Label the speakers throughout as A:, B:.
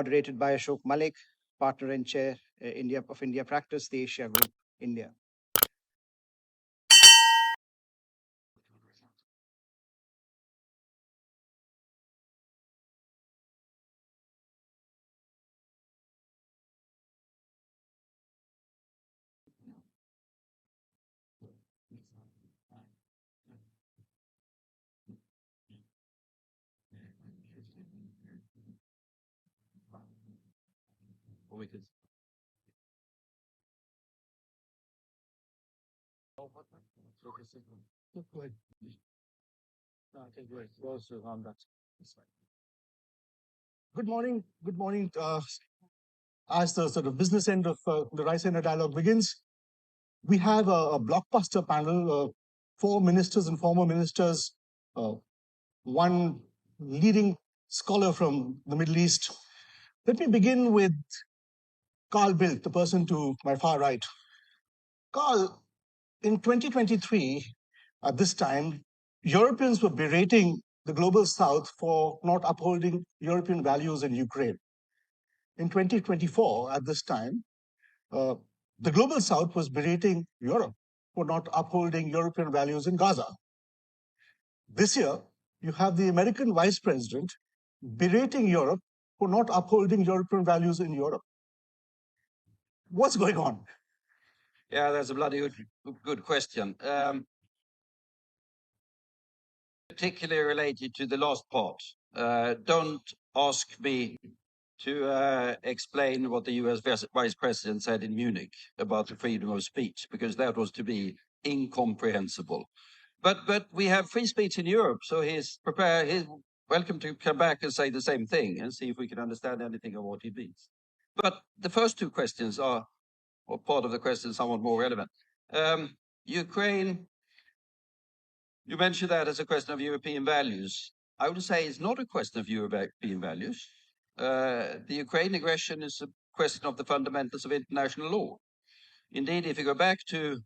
A: moderated by Ashok Malik, partner and chair of India Practice, the Asia Group, India.
B: Good morning. Good morning. As the sort of business end of the Rice Center dialogue begins, we have a blockbuster panel, 4 ministers and former ministers, one leading scholar from the Middle East. Let me begin with Carl Bildt, the person to my far right. Carl, in 2023, at this time, Europeans were berating the global South for not upholding European values in Ukraine. In 2024, at this time, the global South was berating Europe for not upholding European values in Gaza. This year, you have the American vice president berating Europe for not upholding European values in Europe. What's going on?
C: Yeah, that's a bloody good question. Particularly related to the last part. Don't ask me to explain what the US vice president said in Munich about the freedom of speech, because that was to be incomprehensible. But we have free speech in Europe, so he's prepared. He's welcome to come back and say the same thing and see if we can understand anything of what he means. But the first 2 questions are, or part of the question, somewhat more relevant. Ukraine, you mentioned that as a question of European values. I would say it's not a question of European values. The Ukraine aggression is a question of the fundamentals of international law. Indeed, if you go back to,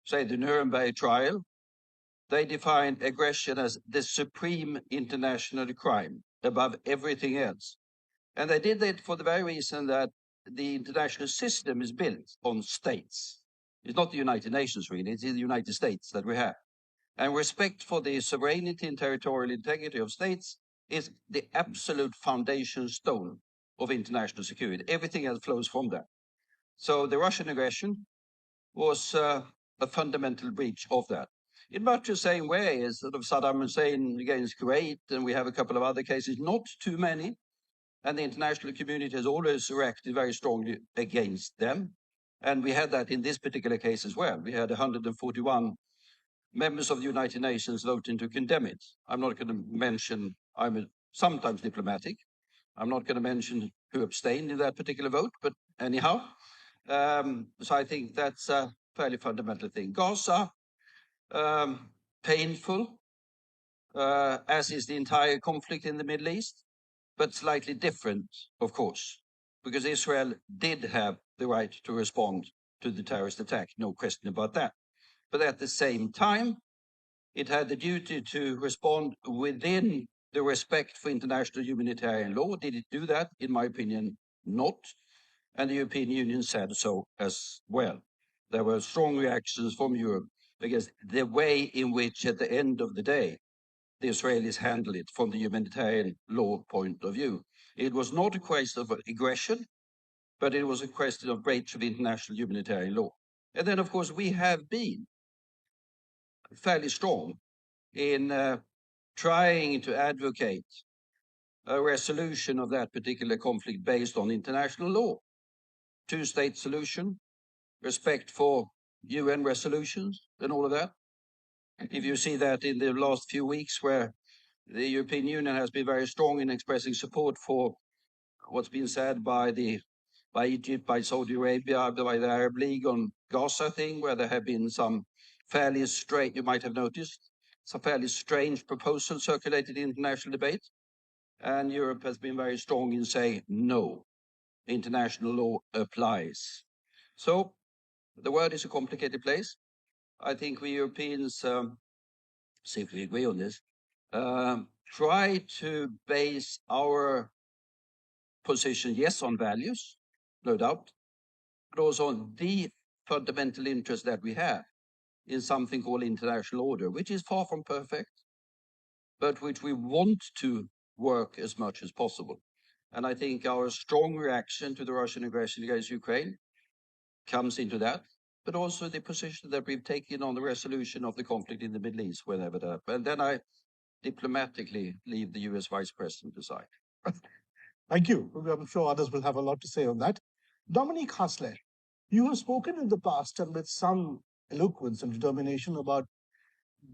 C: say, the Nuremberg trial, they defined aggression as the supreme international crime above everything else. And they did that for the very reason that the international system is built on states. It's not the United Nations, really. It's the United States that we have. And respect for the sovereignty and territorial integrity of states is the absolute foundation stone of international security. Everything else flows from that. So the Russian aggression was a fundamental breach of that. In much the same way as sort of Saddam Hussein against Kuwait, and we have a couple of other cases, not too many, and the international community has always reacted very strongly against them. And we had that in this particular case as well. We had 141 members of the United Nations voting to condemn it. I'm not going to mention, I'm sometimes diplomatic. I'm not going to mention who abstained in that particular vote, but anyhow. So I think that's a fairly fundamental thing. Gaza, painful, as is the entire conflict in the Middle East, but slightly different, of course, because Israel did have the right to respond to the terrorist attack, no question about that. But at the same time, it had the duty to respond within the respect for international humanitarian law. Did it do that? In my opinion, not. And the European Union said so as well. There were strong reactions from Europe against the way in which, at the end of the day, the Israelis handled it from the humanitarian law point of view. It was not a question of aggression, but it was a question of breach of international humanitarian law. And then, of course, we have been fairly strong in trying to advocate a resolution of that particular conflict based on international law. 2-state solution, respect for UN resolutions and all of that. If you see that in the last few weeks where the European Union has been very strong in expressing support for what's been said by Egypt, by Saudi Arabia, by the Arab League on Gaza thing, where there have been some fairly strange, you might have noticed, some fairly strange proposals circulated in international debate. And Europe has been very strong in saying, no, international law applies. So the world is a complicated place. I think we Europeans, see if we agree on this, try to base our position, yes, on values, no doubt, but also on the fundamental interest that we have in something called international order, which is far from perfect, but which we want to work as much as possible. And I think our strong reaction to the Russian aggression against Ukraine comes into that, but also the position that we've taken on the resolution of the conflict in the Middle East whenever that. And then I diplomatically leave the US Vice President aside.
B: Thank you. I'm sure others will have a lot to say on that. Dominique Hassler, you have spoken in the past and with some eloquence and determination about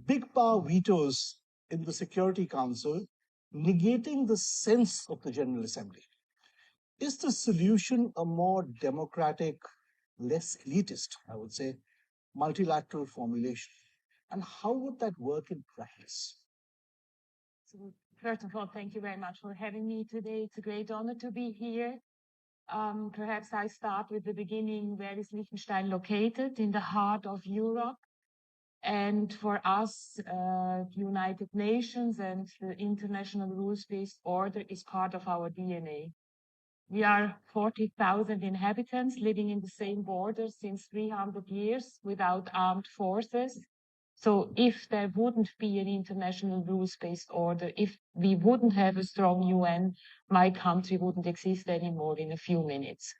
B: big power vetoes in the Security Council, negating the sense of the General Assembly. Is the solution a more democratic, less elitist, I would say, multilateral formulation? And how would that work in practice?
D: So first of all, thank you very much for having me today. It's a great honor to be here. Perhaps I start with the beginning. Where is Liechtenstein located? In the heart of Europe. And for us, the United Nations and the international rules-based order is part of our DNA. We are 40,000 inhabitants living in the same border since 300 years without armed forces. So if there wouldn't be an international rules-based order, if we wouldn't have a strong UN, my country wouldn't exist anymore in a few minutes.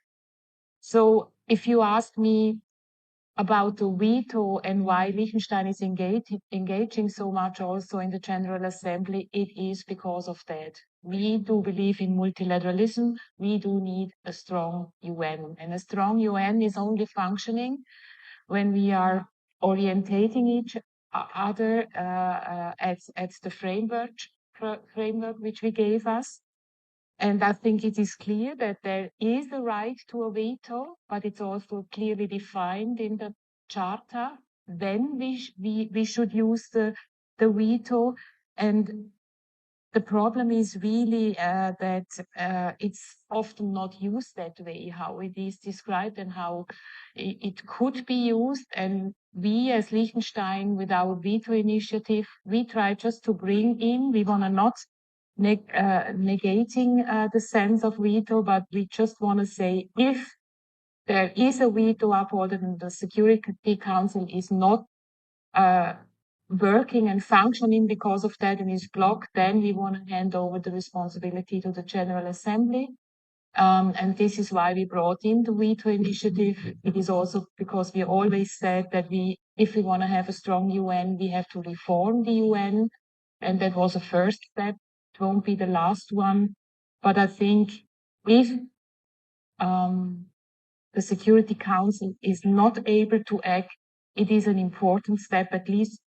D: So if you ask me about the veto and why Liechtenstein is engaging so much also in the General Assembly, it is because of that. We do believe in multilateralism. We do need a strong UN. And a strong UN is only functioning when we are orientating each other at the framework which we gave us. And I think it is clear that there is a right to a veto, but it's also clearly defined in the Charter. Then we should use the veto. And the problem is really that it's often not used that way, how it is described and how it could be used. And we as Liechtenstein, with our veto initiative, we try just to bring in, we want to not negating the sense of veto, but we just want to say if there is a veto upholded and the Security Council is not working and functioning because of that and is blocked, then we want to hand over the responsibility to the General Assembly. And this is why we brought in the veto initiative. It is also because we always said that if we want to have a strong UN, we have to reform the UN. And that was a first step. It won't be the last one. But I think if the Security Council is not able to act, it is an important step, at least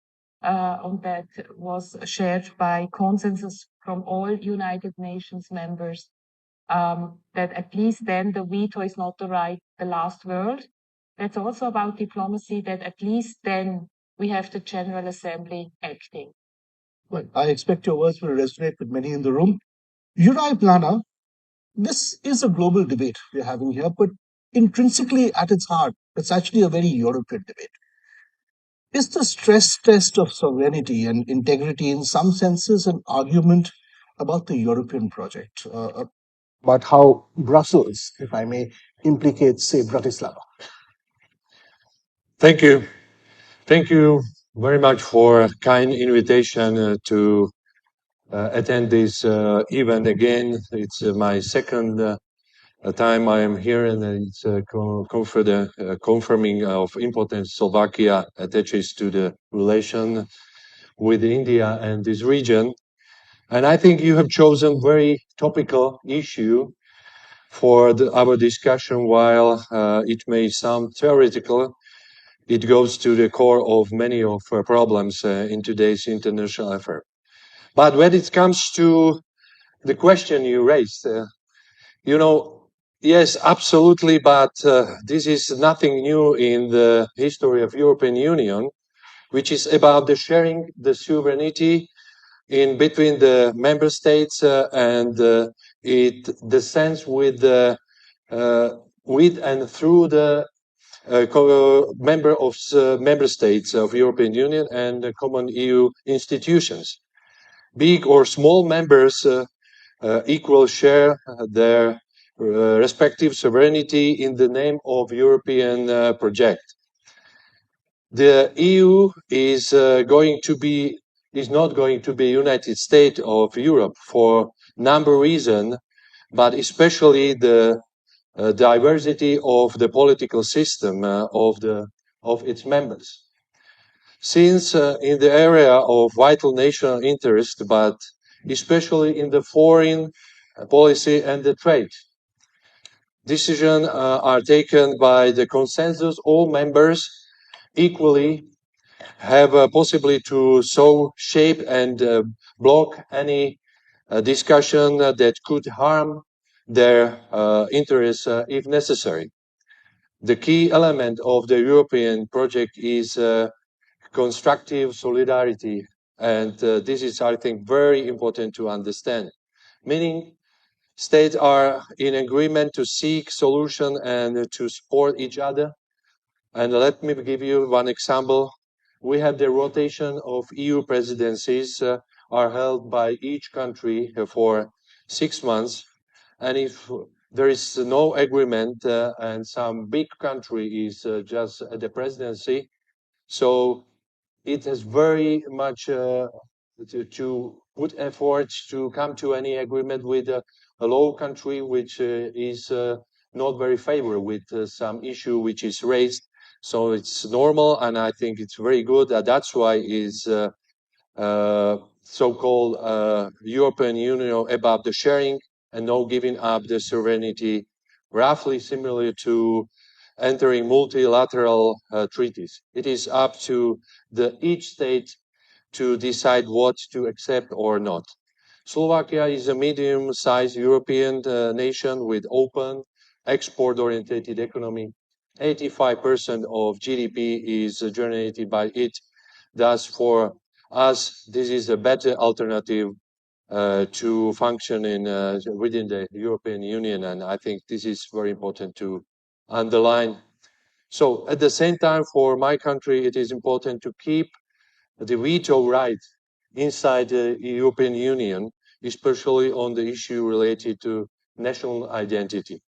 D: on that was shared by consensus from all United Nations members, that at least then the veto is not the last word. That's also about diplomacy, that at least then we have the General Assembly acting.
B: Well, I expect your words will resonate with many in the room. Juraj Plana, this is a global debate we're having here, but intrinsically at its heart, it's actually a very European debate. Is the stress test of sovereignty and integrity in some senses an argument about the European project? But how Brussels, if I may, implicates, say, Bratislava?
E: Thank you. Thank you very much for a kind invitation to attend this event again. It's my second time I am here, and it's confirming of importance Slovakia attaches to the relation with India and this region. And I think you have chosen very topical issue for our discussion. While it may sound theoretical, it goes to the core of many of our problems in today's international effort. But when it comes to the question you raised, yes, absolutely, but this is nothing new in the history of European Union, which is about the sharing the sovereignty in between the member states and the sense with and through the member states of European Union and the common EU institutions. Big or small members equal share their respective sovereignty in the name of European project. The EU is not going to be United States of Europe for number of reasons, but especially the diversity of the political system of its members. Since in the area of vital national interest, but especially in the foreign policy and the trade, decisions are taken by the consensus. All members equally have a possibility to so shape and block any discussion that could harm their interests if necessary. The key element of the European project is constructive solidarity, and this is, I think, very important to understand. Meaning, states are in agreement to seek solution and to support each other. And let me give you one example. We have the rotation of EU presidencies are held by each country for 6 months. And if there is no agreement and some big country is just at the presidency, so it has very much to put effort to come to any agreement with a low country which is not very favorable with some issue which is raised. So it's normal, and I think it's very good. That's why is so-called European Union about the sharing and no giving up the sovereignty, roughly similar to entering multilateral treaties. It is up to each state to decide what to accept or not. Slovakia is a medium-sized European nation with open, export-oriented economy. 85% of GDP is generated by it. Thus, for us, this is a better alternative to function within the European Union, and I think this is very important to underline. So, at the same time, for my country, it is important to keep the veto right inside the European Union, especially on the issue related to national identity.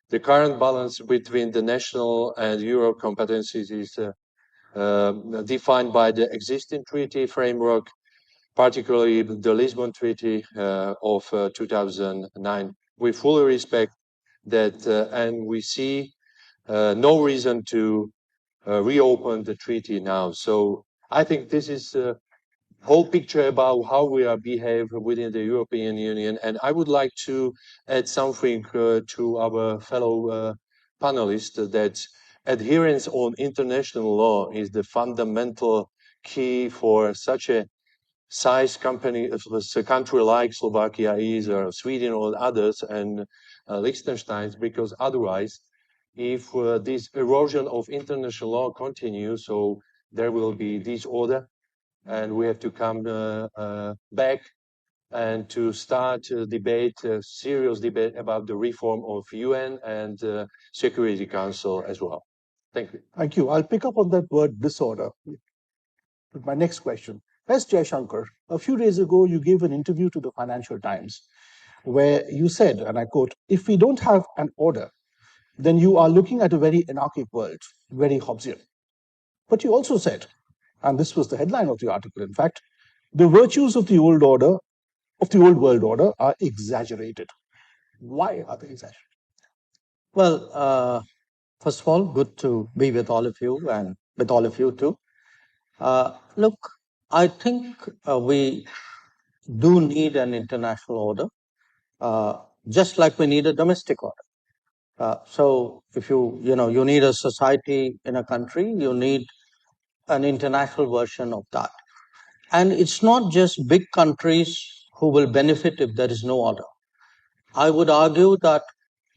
E: The current balance between the national and Euro competencies is defined by the existing treaty framework, particularly the Lisbon Treaty of 2009. We fully respect that, and we see no reason to reopen the treaty now. So I think this is a whole picture about how we are behave within the European Union. And I would like to add something to our fellow panelists, that adherence on international law is the fundamental key for such a size company, a country like Slovakia is, or Sweden or others, and Liechtenstein, because otherwise, if this erosion of international law continues, so there will be disorder, and we have to come back and to start a debate, a serious debate about the reform of UN and Security Council as well. Thank you.
B: Thank you. I'll pick up on that word disorder with my next question. S. Jaishankar, a few days ago, you gave an interview to the Financial Times where you said, and I quote, "If we don't have an order, then you are looking at a very anarchic world, very Hobbesian." But you also said, and this was the headline of the article, in fact, "The virtues of the old order, of the old world order, are exaggerated." Why are they exaggerated?
F: Well, first of all, good to be with all of you and with all of you too. Look, I think we do need an international order, just like we need a domestic order. So if you need a society in a country, you need an international version of that. And it's not just big countries who will benefit if there is no order. I would argue that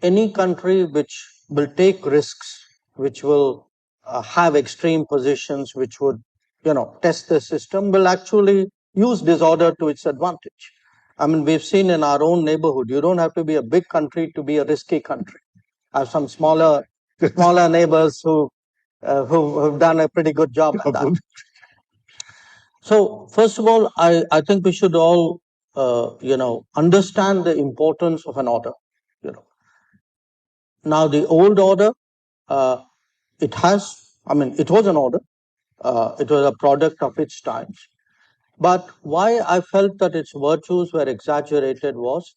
F: any country which will take risks, which will have extreme positions, which would, test the system, will actually use disorder to its advantage. I mean, we've seen in our own neighborhood, you don't have to be a big country to be a risky country. I have some smaller neighbors who have done a pretty good job at that. So, first of all, I think we should all, understand the importance of an order. Now, the old order, it was an order. It was a product of its times. But why I felt that its virtues were exaggerated was,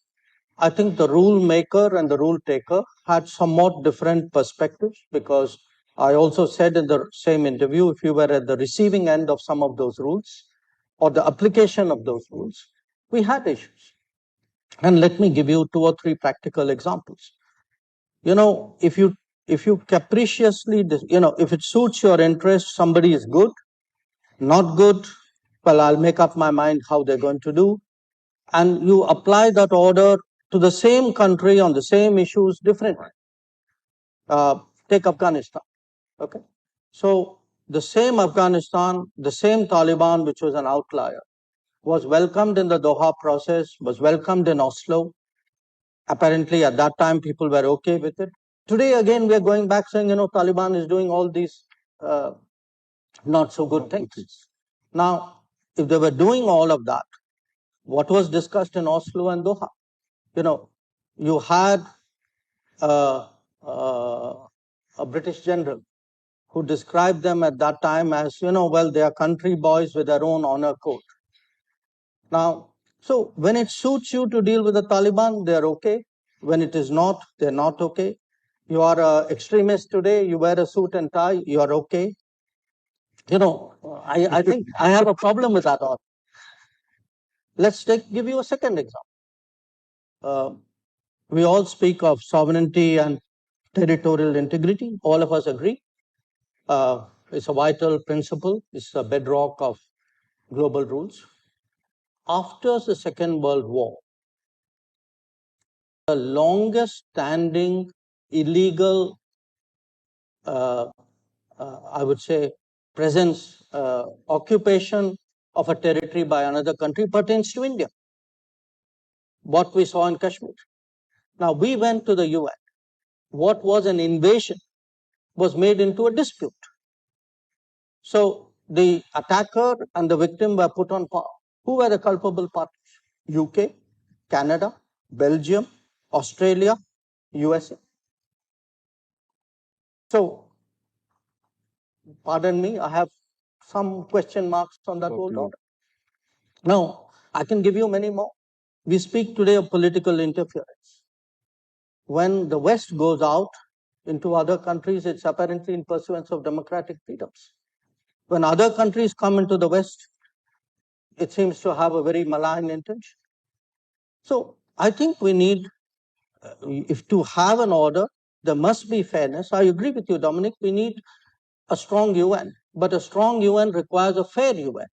F: I think the rule maker and the rule taker had somewhat different perspectives, because I also said in the same interview, if you were at the receiving end of some of those rules or the application of those rules, we had issues. And let me give you 2 or 3 practical examples. If you capriciously, if it suits your interest, somebody is good, not good, well, I'll make up my mind how they're going to do. And you apply that order to the same country on the same issues differently. Take Afghanistan. Okay. So the same Afghanistan, the same Taliban, which was an outlier, was welcomed in the Doha process, was welcomed in Oslo. Apparently, at that time, people were okay with it. Today, again, we are going back saying, Taliban is doing all these not so good things. Now, if they were doing all of that, what was discussed in Oslo and Doha? You had a British general who described them at that time as, well, they are country boys with their own honor code. Now, so when it suits you to deal with the Taliban, they're okay. When it is not, they're not okay. You are an extremist today, you wear a suit and tie, you are okay. I think I have a problem with that. Let's give you a second example. We all speak of sovereignty and territorial integrity. All of us agree. It's a vital principle. It's a bedrock of global rules. After the Second World War, the longest standing illegal, I would say, presence, occupation of a territory by another country pertains to India. What we saw in Kashmir. Now, we went to the UN. What was an invasion was made into a dispute. So the attacker and the victim were put on par. Who were the culpable parties? UK, Canada, Belgium, Australia, USA. So, pardon me, I have some question marks on that old order. Now, I can give you many more. We speak today of political interference. When the West goes out into other countries, it's apparently in pursuance of democratic freedoms. When other countries come into the West, it seems to have a very malign intention. So I think we need, if to have an order, there must be fairness. I agree with you, Dominic. We need a strong UN, but a strong UN requires a fair UN.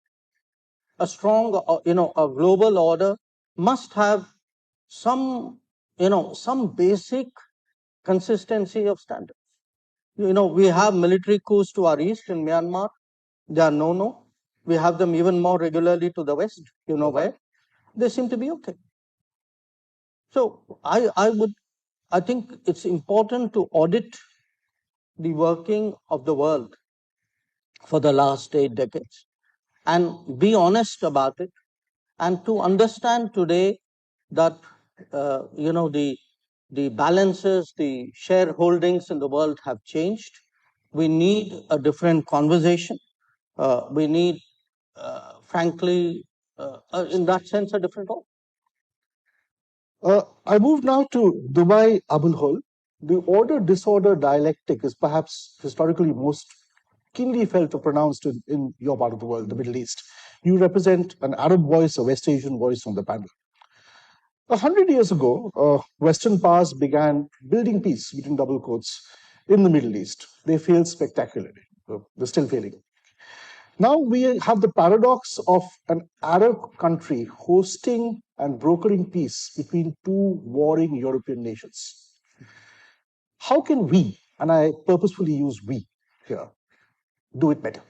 F: A strong, a global order must have some, some basic consistency of standards. We have military coups to our east in Myanmar. They are no. We have them even more regularly to the west. You know where? They seem to be okay. So I think it's important to audit the working of the world for the last 8 decades and be honest about it, and to understand today that the balances, the shareholdings in the world have changed. We need a different conversation. We need, frankly, in that sense, a different order.
B: I move now to Dubai Abul Hol. The order-disorder dialectic is perhaps historically most keenly felt or pronounced in your part of the world, the Middle East. You represent an Arab voice, a West Asian voice on the panel. 100 years ago, Western powers began building peace, between double quotes, in the Middle East. They failed spectacularly. They're still failing. Now we have the paradox of an Arab country hosting and brokering peace between 2 warring European nations. How can we, and I purposefully use we here, do it better?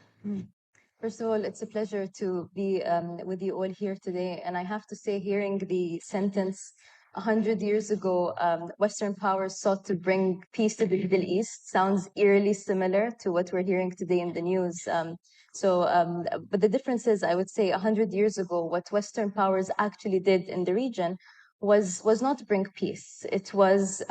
G: First of all, it's a pleasure to be with you all here today. And I have to say, hearing the sentence, 100 years ago, Western powers sought to bring peace to the Middle East sounds eerily similar to what we're hearing today in the news. But the difference is, I would say, 100 years ago, what Western powers actually did in the region was not bring peace. It was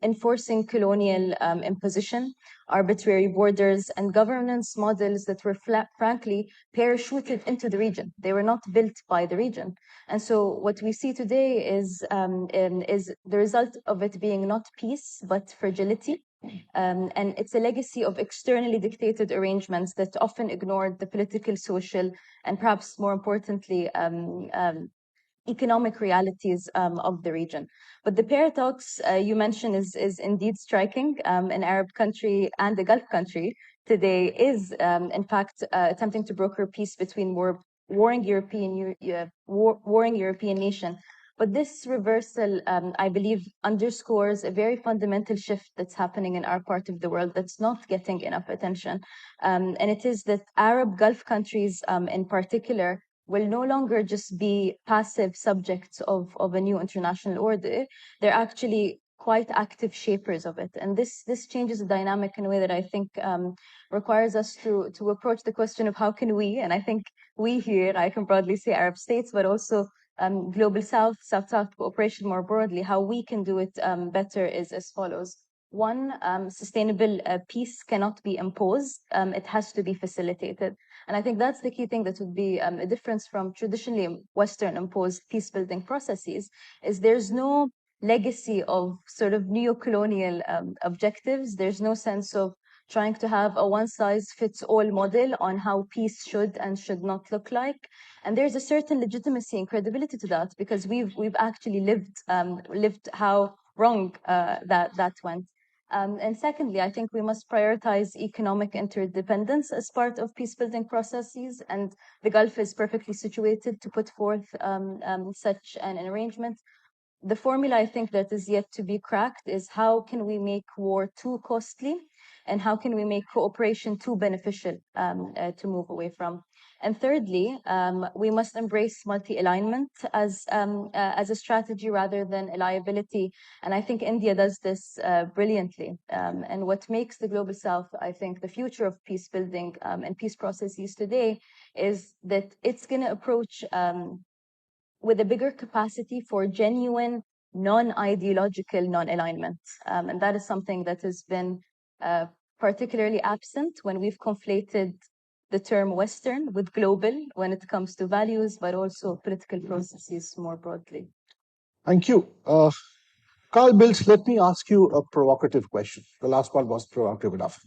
G: enforcing colonial imposition, arbitrary borders, and governance models that were frankly parachuted into the region. They were not built by the region. And so what we see today is the result of it being not peace, but fragility. And it's a legacy of externally dictated arrangements that often ignored the political, social, and perhaps more importantly, economic realities of the region. But the paradox you mentioned is indeed striking. An Arab country and a Gulf country today is, in fact, attempting to broker peace between warring European nation. But this reversal, I believe, underscores a very fundamental shift that's happening in our part of the world that's not getting enough attention. And it is that Arab Gulf countries in particular will no longer just be passive subjects of a new international order. They're actually quite active shapers of it. And this changes the dynamic in a way that I think requires us to approach the question of how can we, and I think we here, I can broadly say Arab states, but also Global South, South-South cooperation more broadly, how we can do it better is as follows. One, sustainable peace cannot be imposed. It has to be facilitated. And I think that's the key thing that would be a difference from traditionally Western imposed peace-building processes, is there's no legacy of sort of neo-colonial objectives. There's no sense of trying to have a one-size-fits-all model on how peace should and should not look like. And there's a certain legitimacy and credibility to that, because we've actually lived how wrong that went. And secondly, I think we must prioritize economic interdependence as part of peace-building processes, and the Gulf is perfectly situated to put forth such an arrangement. The formula I think that is yet to be cracked is how can we make war too costly, and how can we make cooperation too beneficial to move away from. And thirdly, we must embrace multi-alignment as a strategy rather than a liability. And I think India does this brilliantly. And what makes the Global South, I think, the future of peace building and peace processes today is that it's going to approach with a bigger capacity for genuine, non-ideological non-alignment. And that is something that has been particularly absent when we've conflated the term Western with global when it comes to values, but also political processes more broadly.
B: Thank you. Carl Bildt, let me ask you a provocative question. The last one was provocative enough.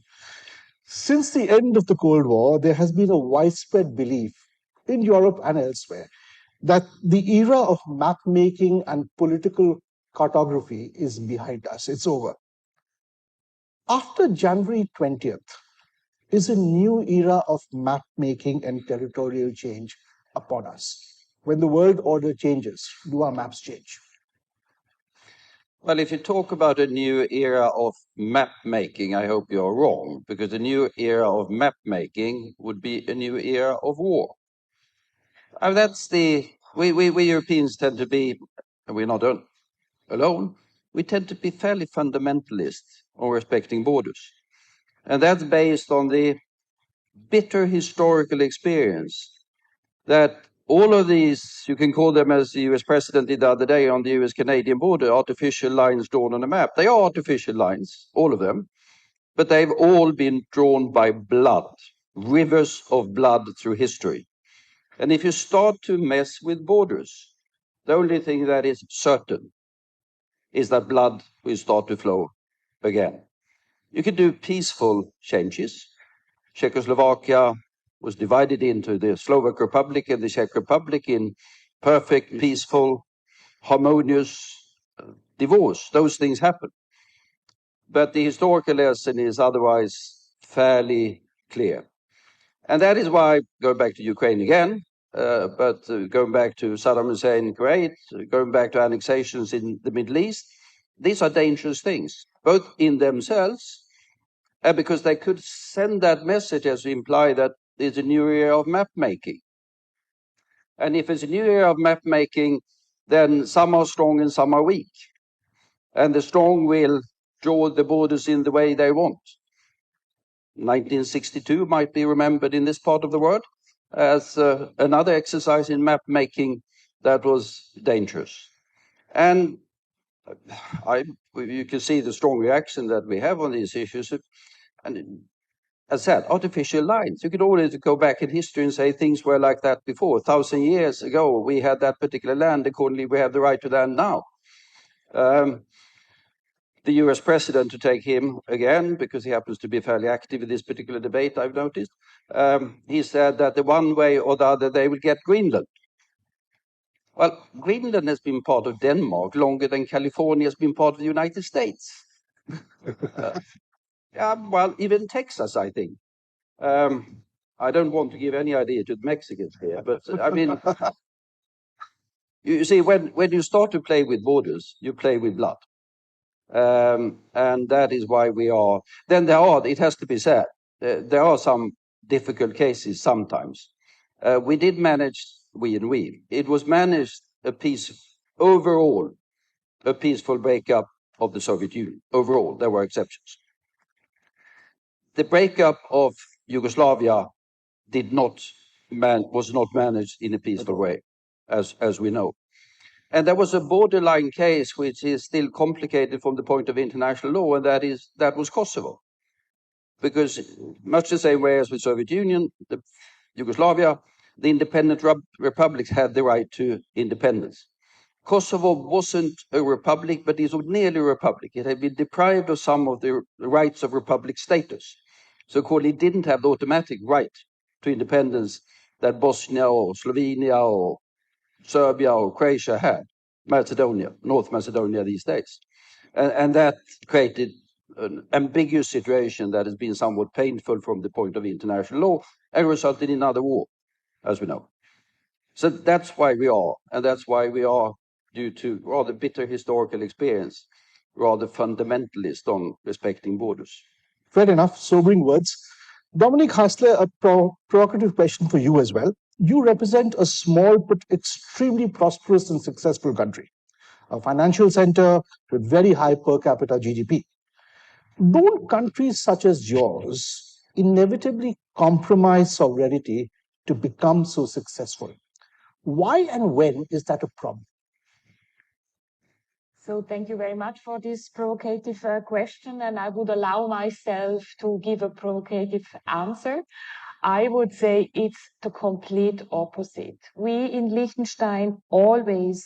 B: Since the end of the Cold War, there has been a widespread belief in Europe and elsewhere that the era of map making and political cartography is behind us. It's over. After January 20th, is a new era of map making and territorial change upon us. When the world order changes, do our maps change?
C: Well, if you talk about a new era of map making, I hope you're wrong, because a new era of map making would be a new era of war. We Europeans tend to be, and we're not alone, we tend to be fairly fundamentalist on respecting borders. And that's based on the bitter historical experience that all of these, you can call them, as the US president did the other day on the US-Canadian border, artificial lines drawn on a map. They are artificial lines, all of them, but they've all been drawn by blood, rivers of blood through history. And if you start to mess with borders, the only thing that is certain is that blood will start to flow again. You can do peaceful changes. Czechoslovakia was divided into the Slovak Republic and the Czech Republic in perfect, peaceful, harmonious divorce. Those things happen. But the historical lesson is otherwise fairly clear. And that is why, going back to Ukraine again, but going back to Saddam Hussein, Kuwait, going back to annexations in the Middle East, these are dangerous things, both in themselves and because they could send that message as to imply that there's a new era of map making. And if it's a new era of map making, then some are strong and some are weak. And the strong will draw the borders in the way they want. 1962 might be remembered in this part of the world as another exercise in map making that was dangerous. And you can see the strong reaction that we have on these issues. And as I said, artificial lines. You could always go back in history and say things were like that before. 1,000 years ago, we had that particular land. Accordingly, we have the right to land now. The US president, to take him again, because he happens to be fairly active in this particular debate, I've noticed, he said that the one way or the other, they will get Greenland. Well, Greenland has been part of Denmark longer than California has been part of the United States. Yeah, well, even Texas, I think. I don't want to give any idea to the Mexicans here, but I mean, you see, when you start to play with borders, you play with blood. And that is why we are. Then it has to be said, there are some difficult cases sometimes. We did manage, it was managed overall, a peaceful breakup of the Soviet Union. Overall, there were exceptions. The breakup of Yugoslavia was not managed in a peaceful way, as we know. And there was a borderline case which is still complicated from the point of international law, and that was Kosovo. Because much the same way as with Soviet Union, Yugoslavia, the independent republics had the right to independence. Kosovo wasn't a republic, but it was nearly a republic. It had been deprived of some of the rights of republic status. So accordingly, it didn't have the automatic right to independence that Bosnia or Slovenia or Serbia or Croatia had. Macedonia, North Macedonia these days. And that created an ambiguous situation that has been somewhat painful from the point of international law and resulted in another war, as we know. So that's why we are, and that's why we are, due to rather bitter historical experience, rather fundamentalist on respecting borders.
B: Fair enough, sobering words. Dominic Hassler, a provocative question for you as well. You represent a small but extremely prosperous and successful country, a financial center with very high per capita GDP. Don't countries such as yours inevitably compromise sovereignty to become so successful? Why and when is that a problem?
D: So thank you very much for this provocative question, and I would allow myself to give a provocative answer. I would say it's the complete opposite. We in Liechtenstein always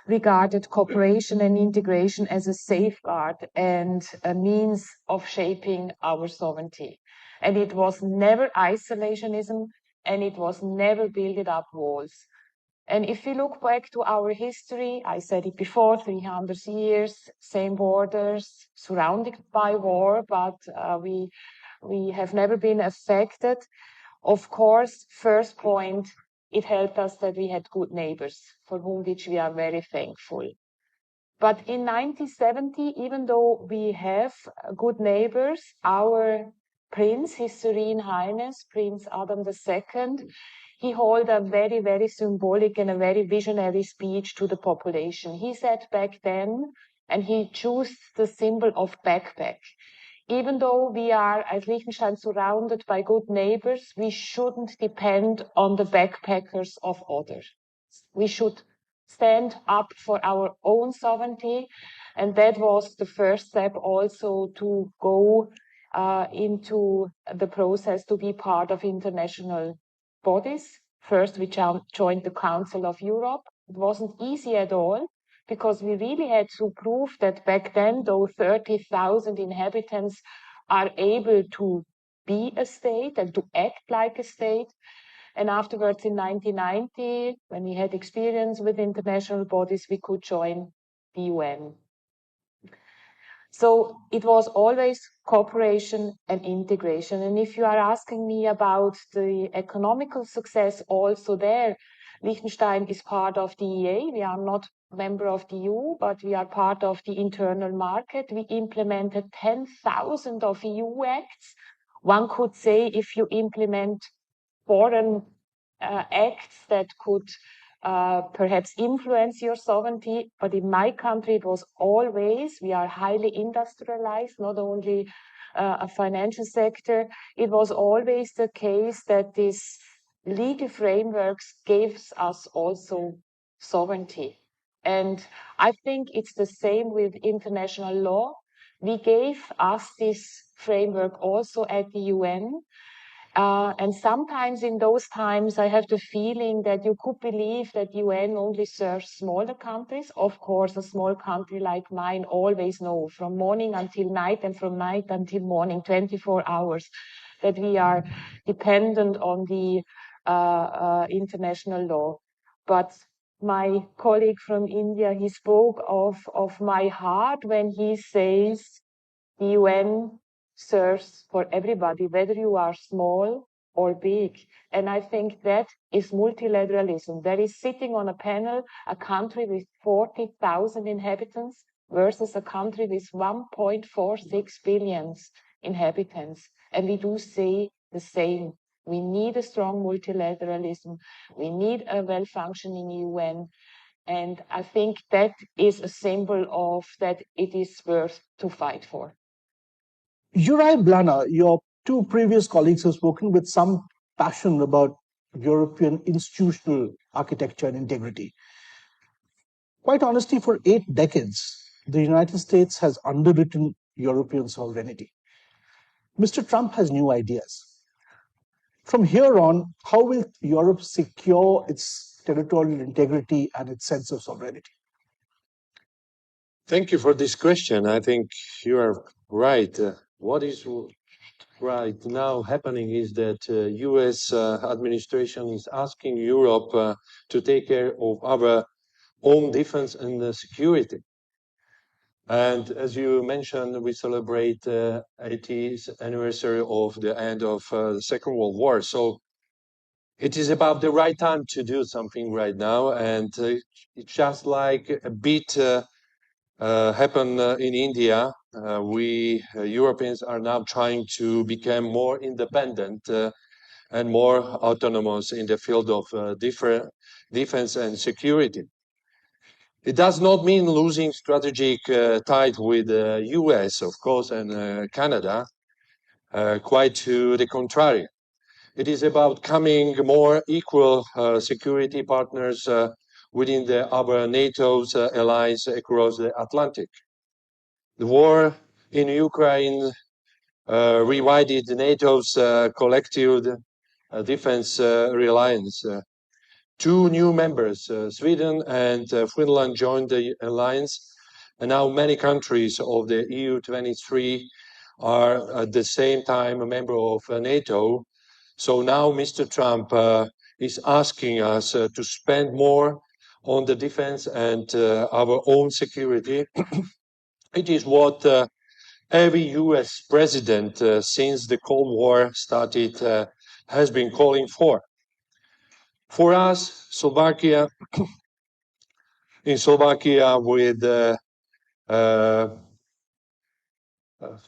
D: regarded cooperation and integration as a safeguard and a means of shaping our sovereignty. And it was never isolationism, and it was never building up walls. And if we look back to our history, I said it before, 300 years, same borders, surrounded by war, but we have never been affected. Of course, first point, it helped us that we had good neighbors, for which we are very thankful. But in 1970, even though we have good neighbors, our Prince, His Serene Highness, Prince Adam II, he held a very, very symbolic and a very visionary speech to the population. He said back then, and he chose the symbol of backpack. Even though we are, as Liechtenstein, surrounded by good neighbors, we shouldn't depend on the backpackers of others. We should stand up for our own sovereignty. And that was the first step also to go into the process to be part of international bodies. First, we joined the Council of Europe. It wasn't easy at all because we really had to prove that back then, though 30,000 inhabitants are able to be a state and to act like a state. And afterwards, in 1990, when we had experience with international bodies, we could join the UN. So it was always cooperation and integration. And if you are asking me about the economical success also there, Liechtenstein is part of the EA. We are not a member of the EU, but we are part of the internal market. We implemented 10,000 of EU acts. One could say if you implement foreign acts that could perhaps influence your sovereignty. But in my country, it was always, we are highly industrialized, not only a financial sector. It was always the case that this legal frameworks gives us also sovereignty. And I think it's the same with international law. We gave us this framework also at the UN. And sometimes in those times, I have the feeling that you could believe that UN only serves smaller countries. Of course, a small country like mine always know from morning until night and from night until morning, 24 hours, that we are dependent on the international law. But my colleague from India, he spoke of my heart when he says the UN serves for everybody, whether you are small or big. And I think that is multilateralism. There is sitting on a panel a country with 40,000 inhabitants versus a country with 1.46 billion inhabitants. And we do say the same. We need a strong multilateralism. We need a well-functioning UN. And I think that is a symbol of that it is worth to fight for.
B: Uri Blana, your two previous colleagues have spoken with some passion about European institutional architecture and integrity. Quite honestly, for 8 decades, the United States has underwritten European sovereignty. Mr. Trump has new ideas. From here on, how will Europe secure its territorial integrity and its sense of sovereignty?
E: Thank you for this question. I think you are right. What is right now happening is that U.S. Administration is asking Europe to take care of our own defense and security. And as you mentioned, we celebrate 80th anniversary of the end of the Second World War. So it is about the right time to do something right now. And it's just like a bit happened in India. We Europeans are now trying to become more independent and more autonomous in the field of defense and security. It does not mean losing strategic tie with the US, of course, and Canada. Quite to the contrary. It is about becoming more equal security partners within the other NATO's allies across the Atlantic. The war in Ukraine revived NATO's collective defense reliance. 2 new members, Sweden and Finland, joined the alliance, and now many countries of the EU23 are at the same time a member of NATO. So now Mr. Trump is asking us to spend more on the defense and our own security. It is what every US president since the Cold War started has been calling for. For us, in Slovakia with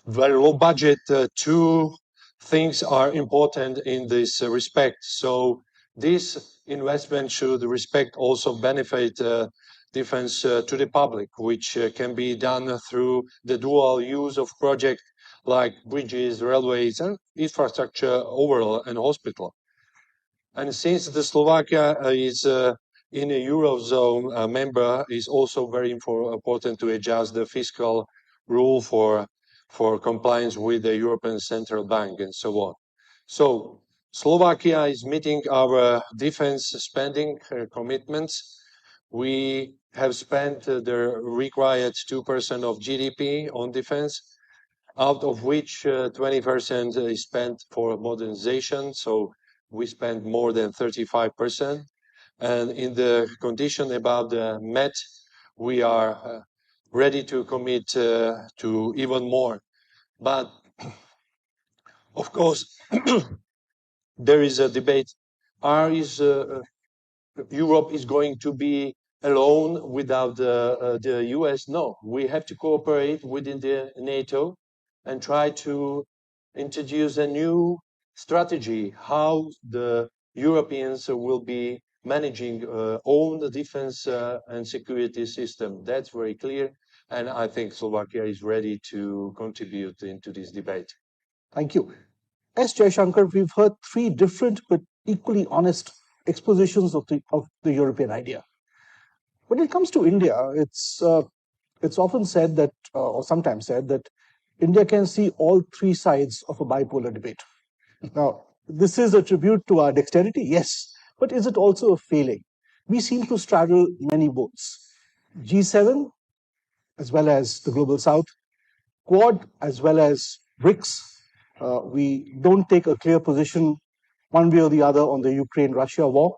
E: very low budget, 2 things are important in this respect. So this investment should respect also benefit defense to the public, which can be done through the dual use of projects like bridges, railways, and infrastructure overall, and hospital. And since the Slovakia is in a Eurozone member, is also very important to adjust the fiscal rule for compliance with the European Central Bank and so on. So Slovakia is meeting our defense spending commitments. We have spent the required 2% of GDP on defense, out of which 20% is spent for modernization. So we spend more than 35%. And in the condition about the MET, we are ready to commit to even more. But of course, there is a debate. Europe is going to be alone without the US? No, we have to cooperate within the NATO and try to introduce a new strategy, how the Europeans will be managing own defense and security system. That's very clear. And I think Slovakia is ready to contribute into this debate.
B: Thank you. S. Jaishankar, we've heard 3 different but equally honest expositions of the European idea. When it comes to India, it's often said that, or sometimes said that, India can see all three sides of a bipolar debate. Now, this is a tribute to our dexterity, yes, but is it also a failing? We seem to straddle many boats. G7, as well as the Global South, Quad, as well as BRICS. We don't take a clear position one way or the other on the Ukraine-Russia war.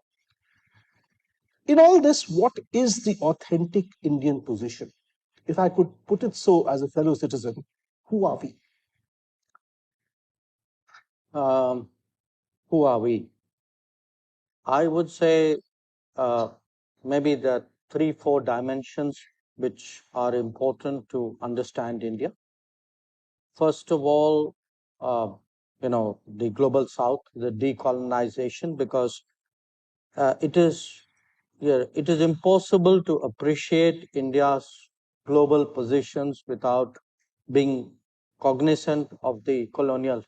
B: In all this, what is the authentic Indian position? If I could put it so as a fellow citizen, who are we?
F: Who are we? I would say maybe there are 3-4 dimensions which are important to understand India. First of all, the Global South, the decolonization, because it is impossible to appreciate India's global positions without being cognizant of the colonial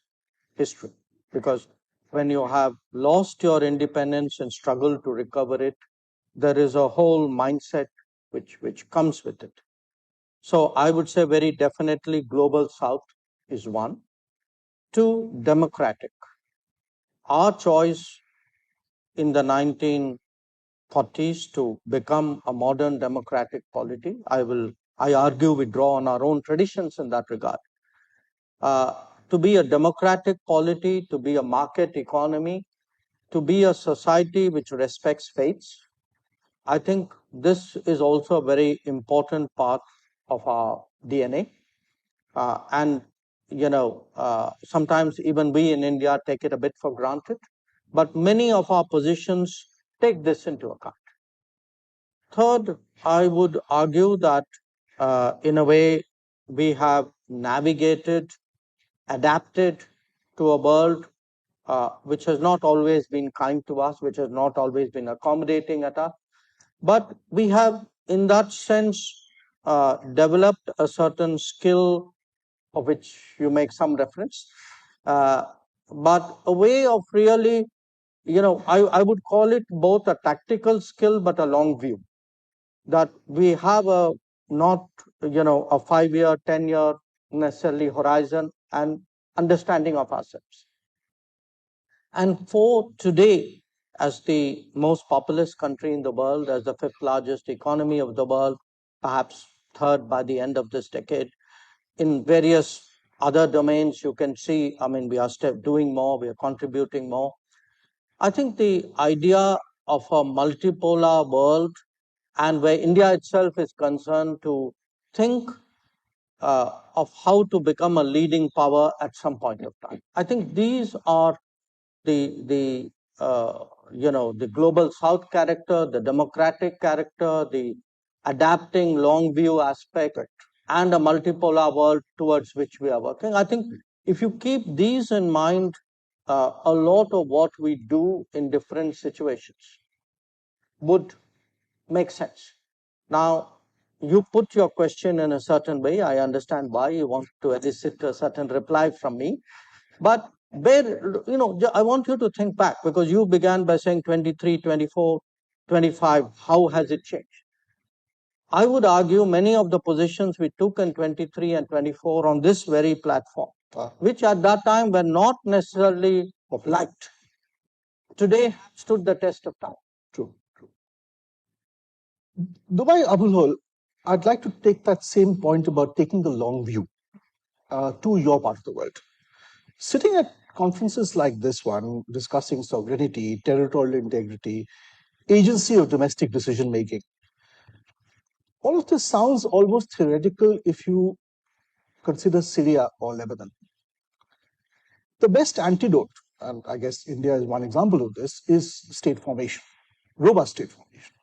F: history. Because when you have lost your independence and struggle to recover it, there is a whole mindset which comes with it. So I would say very definitely Global South is one. 2, democratic. Our choice in the 1940s to become a modern democratic polity, I argue we draw on our own traditions in that regard. To be a democratic polity, to be a market economy, to be a society which respects faiths, I think this is also a very important part of our DNA. And sometimes even we in India take it a bit for granted, but many of our positions take this into account. Third, I would argue that in a way we have navigated, adapted to a world which has not always been kind to us, which has not always been accommodating at us, but we have in that sense developed a certain skill of which you make some reference, but a way of really, I would call it both a tactical skill but a long view, that we have a not a 5-year, 10-year necessarily horizon and understanding of ourselves. And for today, as the most populous country in the world, as the 5th largest economy of the world, perhaps 3rd by the end of this decade, in various other domains, you can see, we are doing more, we are contributing more. I think the idea of a multipolar world, and where India itself is concerned, to think of how to become a leading power at some point of time. I think these are the Global South character, the democratic character, the adapting long view aspect, and a multipolar world towards which we are working. I think if you keep these in mind, a lot of what we do in different situations would make sense. Now, you put your question in a certain way. I understand why you want to elicit a certain reply from me. But I want you to think back, because you began by saying 23, 24, 25, how has it changed? I would argue many of the positions we took in 23 and 24 on this very platform, which at that time were not necessarily liked, today stood the test of time.
B: True. Dubai Abul Hol, I'd like to take that same point about taking the long view to your part of the world. Sitting at conferences like this one, discussing sovereignty, territorial integrity, agency of domestic decision making, all of this sounds almost theoretical if you consider Syria or Lebanon. The best antidote, and I guess India is one example of this, is state formation, robust state formation.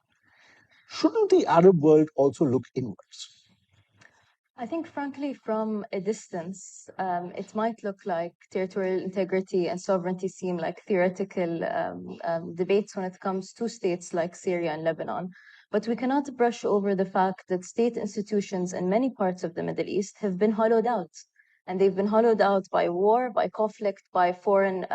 B: Shouldn't the Arab world also look inwards?
G: I think, frankly, from a distance, it might look like territorial integrity and sovereignty seem like theoretical debates when it comes to states like Syria and Lebanon. But we cannot brush over the fact that state institutions in many parts of the Middle East have been hollowed out. And they've been hollowed out by war, by conflict, by foreign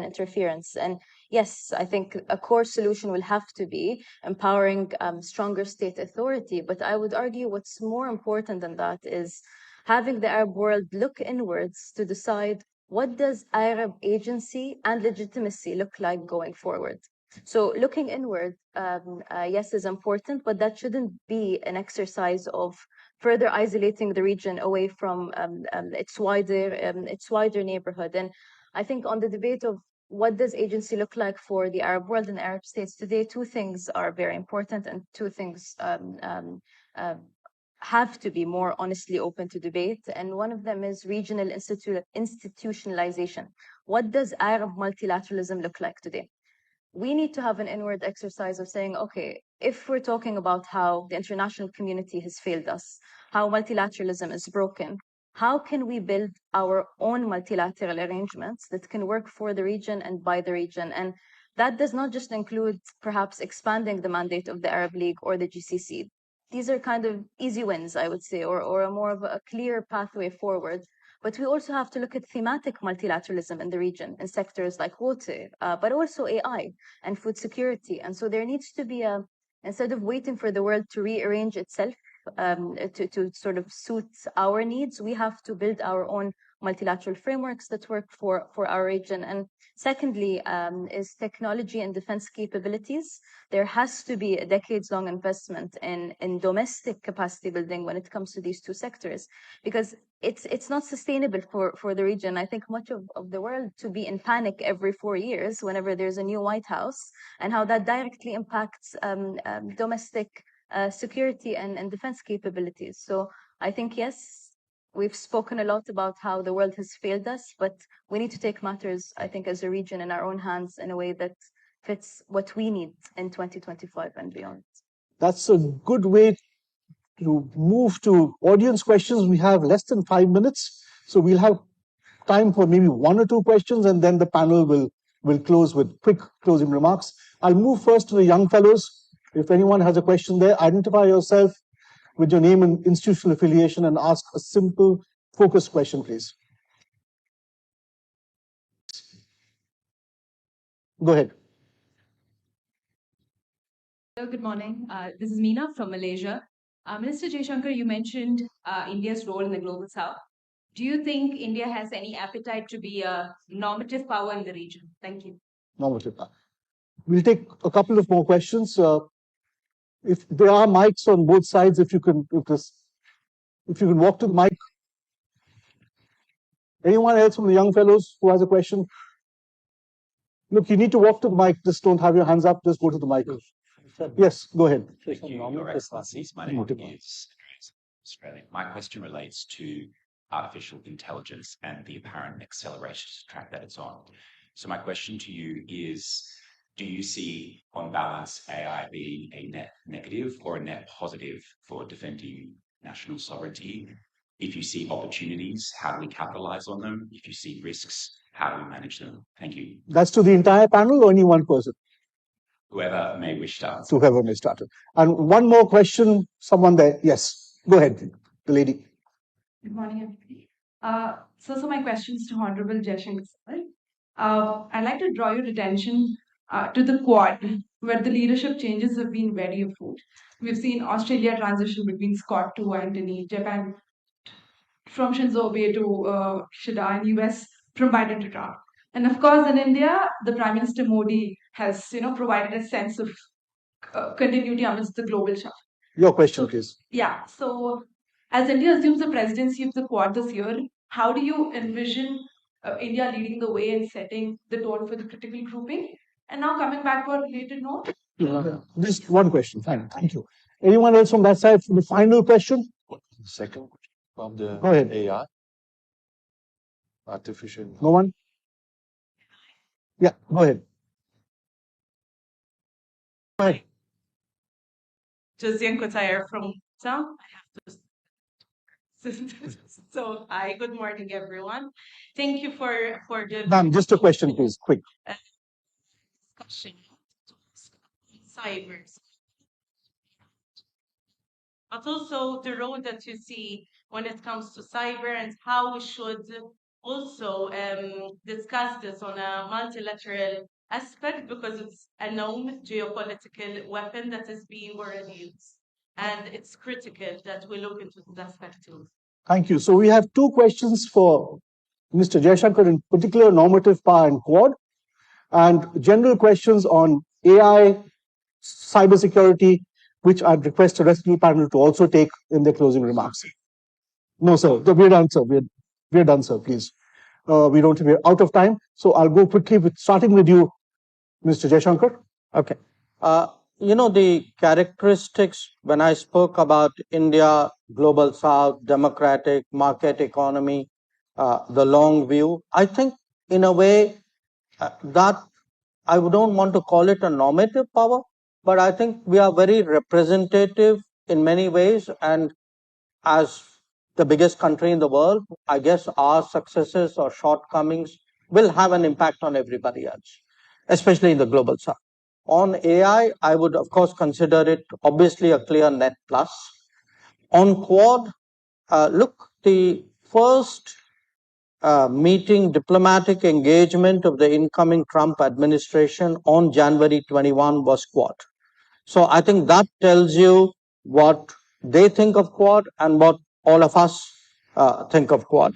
G: interference. And yes, I think a core solution will have to be empowering stronger state authority. But I would argue what's more important than that is having the Arab world look inwards to decide what does Arab agency and legitimacy look like going forward. So looking inward, yes, is important, but that shouldn't be an exercise of further isolating the region away from its wider neighborhood. And I think on the debate of what does agency look like for the Arab world and Arab states today, two things are very important, and two things have to be more honestly open to debate. And one of them is regional institutionalization. What does Arab multilateralism look like today? We need to have an inward exercise of saying, okay, if we're talking about how the international community has failed us, how multilateralism is broken, how can we build our own multilateral arrangements that can work for the region and by the region? And that does not just include perhaps expanding the mandate of the Arab League or the GCC. These are kind of easy wins, I would say, or a more of a clear pathway forward. But we also have to look at thematic multilateralism in the region in sectors like water, but also AI and food security. And so there needs to be instead of waiting for the world to rearrange itself to sort of suit our needs, we have to build our own multilateral frameworks that work for our region. And secondly, is technology and defense capabilities. There has to be a decades-long investment in domestic capacity building when it comes to these two sectors, because it's not sustainable for the region. I think much of the world to be in panic every 4 years whenever there's a new White House, and how that directly impacts domestic security and defense capabilities. So I think, yes, we've spoken a lot about how the world has failed us, but we need to take matters, I think, as a region in our own hands in a way that fits what we need in 2025 and beyond.
B: That's a good way to move to audience questions. We have less than 5 minutes, so we'll have time for maybe 1 or 2 questions, and then the panel will close with quick closing remarks. I'll move first to the young fellows. If anyone has a question there, identify yourself with your name and institutional affiliation and ask a simple, focused question, please. Go ahead.
H: Hello, good morning. This is Meena from Malaysia. Minister Jaishankar, you mentioned India's role in the global south. Do you think India has any appetite to be a normative power in the region? Thank you.
B: Normative power. We'll take a couple of more questions. If there are mics on both sides, if you can walk to the mic. Anyone else from the young fellows who has a question? Look, you need to walk to the mic. Just don't have your hands up. Just go to the mic. Yes, go ahead.
I: Thank you, Your Excellencies. My name is Australia. My question relates to artificial intelligence and the apparent accelerated track that it's on. So my question to you is, do you see, on balance, AI being a net negative or a net positive for defending national sovereignty? If you see opportunities, how do we capitalize on them? If you see risks, how do we manage them? Thank you.
B: That's to the entire panel or only one person?
I: Whoever may wish to answer.
B: Whoever may start. And one more question, someone there. Yes, go ahead, the lady.
J: Good morning, everybody. So my question is to Honorable Jaishankar sir. I'd like to draw your attention to the Quad, where the leadership changes have been very abrupt. We've seen Australia transition between Scott to Anthony, Japan from Shinzo Abe to Kishida, and US from Biden to Trump. And of course, in India, the Prime Minister Modi has, provided a sense of continuity amidst the global shift.
B: Your question, please.
J: Yeah. So, as India assumes the presidency of the Quad this year, how do you envision India leading the way and setting the tone for the critical grouping? And now coming back to a related note.
B: Just one question. Fine. Thank you. Anyone else from that side for the final question?
E: Second from the
B: Go ahead.
E: AI. Artificial.
B: No one? Yeah, go ahead. Go ahead.
K: Josiane Kotayer from Town. I have to. So, hi, good morning, everyone. Thank you for the.
B: Ma'am, just a question, please, quick.
K: Discussion. Cyber. But also the road that you see when it comes to cyber and how we should also discuss this on a multilateral aspect because it's a known geopolitical weapon that is being already used. And it's critical that we look into this aspect too.
B: Thank you. So we have two questions for Mr. Jaishankar, in particular, normative power and Quad, and general questions on AI, cybersecurity, which I'd request the rest of the panel to also take in their closing remarks. No, sir. We're done, sir. We're done, sir. Please. We're out of time. So I'll go quickly with starting with you, Mr. Jaishankar.
F: Okay. The characteristics when I spoke about India, global south, democratic, market economy, the long view, I think in a way that I don't want to call it a normative power, but I think we are very representative in many ways. And as the biggest country in the world, I guess our successes or shortcomings will have an impact on everybody else, especially in the global south. On AI, I would of course consider it obviously a clear net plus. On Quad, look, the first meeting, diplomatic engagement of the incoming Trump administration on January 21 was Quad. So I think that tells you what they think of Quad and what all of us think of Quad.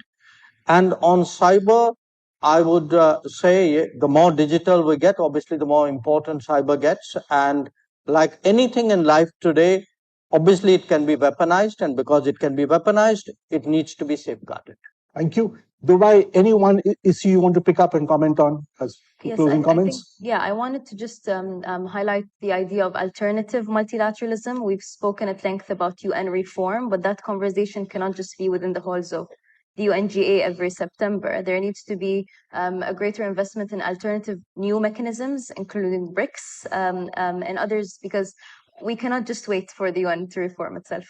F: And on cyber, I would say the more digital we get, obviously the more important cyber gets. And like anything in life today, obviously it can be weaponized. And because it can be weaponized, it needs to be safeguarded.
B: Thank you. Dubai, anyone issue you want to pick up and comment on as closing comments?
G: I wanted to just highlight the idea of alternative multilateralism. We've spoken at length about UN reform, but that conversation cannot just be within the halls of the UNGA every September. There needs to be a greater investment in alternative new mechanisms, including BRICS and others, because we cannot just wait for the UN to reform itself.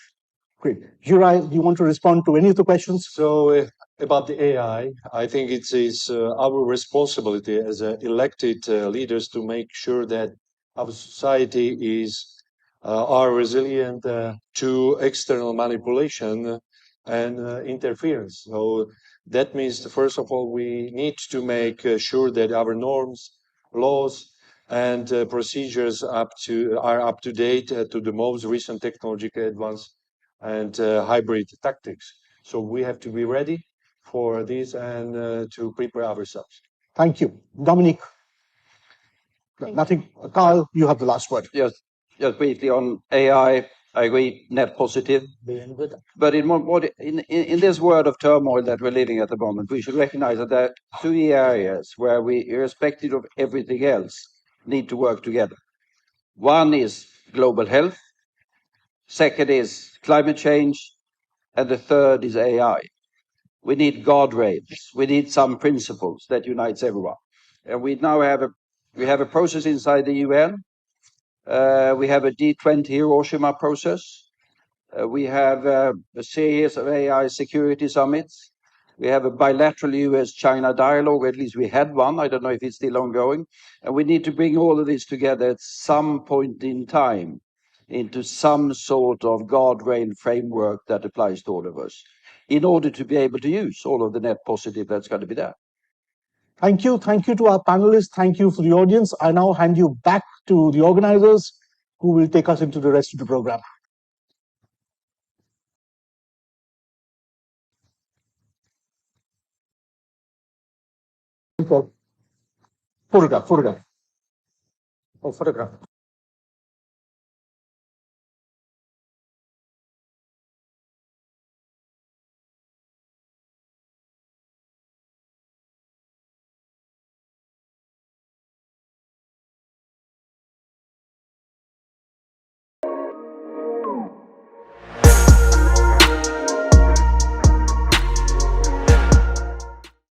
B: Great. Jurai, do you want to respond to any of the questions?
E: So about the AI, I think it is our responsibility as elected leaders to make sure that our society are resilient to external manipulation and interference. So that means, first of all, we need to make sure that our norms, laws, and procedures are up to date to the most recent technological advance and hybrid tactics. So we have to be ready for this and to prepare ourselves.
B: Thank you. Dominic. Nothing. Carl, you have the last word.
C: Just briefly on AI, I agree, net positive. But in this world of turmoil that we're living at the moment, we should recognize that there are three areas where we, irrespective of everything else, need to work together. One is global health. Second is climate change. And the third is AI. We need guardrails. We need some principles that unites everyone. And we now have a process inside the UN. We have a G20 Hiroshima process. We have a series of AI security summits. We have a bilateral US-China dialogue, at least we had one. I don't know if it's still ongoing. And we need to bring all of this together at some point in time into some sort of guardrail framework that applies to all of us in order to be able to use all of the net positive that's going to be there.
B: Thank you. Thank you to our panelists. Thank you for the audience. I now hand you back to the organizers who will take us into the rest of the program. Photograph. Oh, photograph.